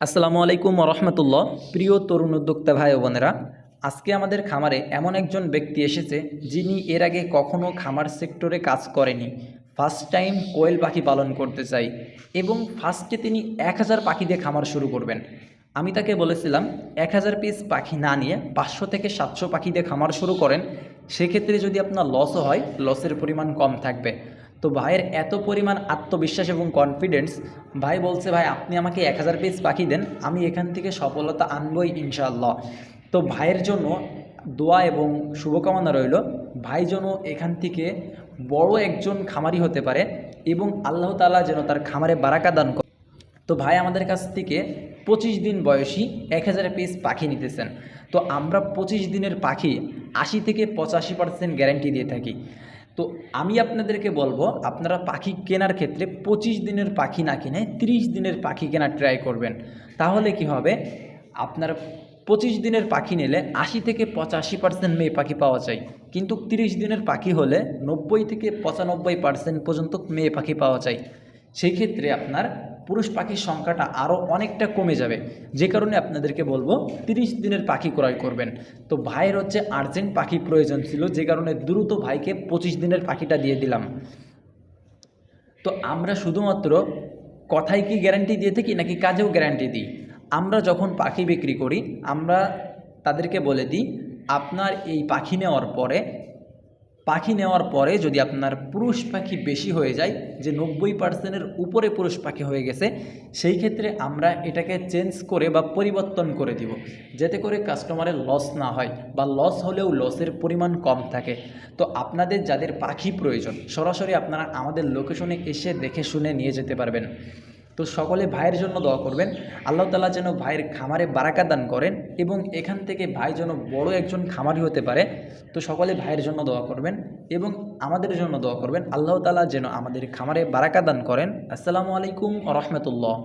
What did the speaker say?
আসসালামু আলাইকুম রহমতুল্লাহ। প্রিয় তরুণ উদ্যোক্তা ভাই ও বোনেরা, আজকে আমাদের খামারে এমন একজন ব্যক্তি এসেছে যিনি এর আগে কখনো খামার সেক্টরে কাজ করেনি। ফার্স্ট টাইম কোয়েল পাখি পালন করতে চাই এবং ফার্স্টে তিনি 1000 পাখি দিয়ে খামার শুরু করবেন। আমি তাকে বলেছিলাম 1000 পিস পাখি না নিয়ে 500 থেকে 700 পাখি দিয়ে খামার শুরু করেন, সেক্ষেত্রে যদি আপনার লসও হয় লসের পরিমাণ কম থাকবে। তো ভাইয়ের এত পরিমাণ আত্মবিশ্বাস এবং কনফিডেন্স, ভাই বলছে ভাই আপনি আমাকে 1000 পিস পাখি দেন, আমি এখান থেকে সফলতা আনবই ইনশাআল্লাহ। তো ভাইয়ের জন্য দোয়া এবং শুভকামনা রইল, ভাই যেন এখান থেকে বড় একজন খামারি হতে পারে এবং আল্লাহ তাআলা যেন তার খামারে বারাকা দান করে। তো ভাই আমাদের কাছ থেকে 25 দিন বয়সী 1000 পিস পাখি নিতেছেন। তো আমরা 25 দিনের পাখি 80 থেকে 85% গ্যারান্টি দিয়ে থাকি। তো আমি আপনাদেরকে বলবো, আপনারা পাখি কেনার ক্ষেত্রে 25 দিনের পাখি না কিনে 30 দিনের পাখি কেনার ট্রাই করবেন। তাহলে কি হবে, আপনার 25 দিনের পাখি নিলে 80 থেকে 85% মেয়ে পাখি পাওয়া যায়, কিন্তু 30 দিনের পাখি হলে 90 থেকে 95% পর্যন্ত মেয়ে পাখি পাওয়া যায়। সেই ক্ষেত্রে আপনার পুরুষ পাখির সংখ্যাটা আরও অনেকটা কমে যাবে, যে কারণে আপনাদেরকে বলবো 30 দিনের পাখি ক্রয় করবেন। তো ভাইয়ের হচ্ছে আর্জেন্ট পাখি প্রয়োজন ছিল, যে কারণে দ্রুত ভাইকে 25 দিনের পাখিটা দিয়ে দিলাম। তো আমরা শুধুমাত্র কথায় কি গ্যারান্টি দিয়ে থাকি নাকি কাজেও গ্যারান্টি দিই? আমরা যখন পাখি বিক্রি করি আমরা তাদেরকে বলে দিই, আপনার এই পাখি নেওয়ার পরে যদি আপনার পুরুষ পাখি বেশি হয়ে যায়, যে 90%-এর উপরে পুরুষ পাখি হয়ে গেছে, সেই ক্ষেত্রে আমরা এটাকে চেঞ্জ করে বা পরিবর্তন করে দিব, যাতে করে কাস্টমারের লস না হয় বা লস হলেও লসের পরিমাণ কম থাকে। তো আপনাদের যাদের পাখি প্রয়োজন সরাসরি আপনারা আমাদের লোকেশনে এসে দেখে শুনে নিয়ে যেতে পারবেন। তো সকলে ভাইয়ের জন্য দোয়া করবেন, আল্লাহ তাআলা যেন ভাইয়ের খামারে বারাকা দান করেন এবং এখান থেকে ভাই যেন বড় একজন খামারি হতে পারে। তো সকলে ভাইয়ের জন্য দোয়া করবেন এবং আমাদের জন্য দোয়া করবেন, আল্লাহ তাআলা যেন আমাদের খামারে বারাকা দান করেন। আসসালামু আলাইকুম ওয়া রাহমাতুল্লাহ।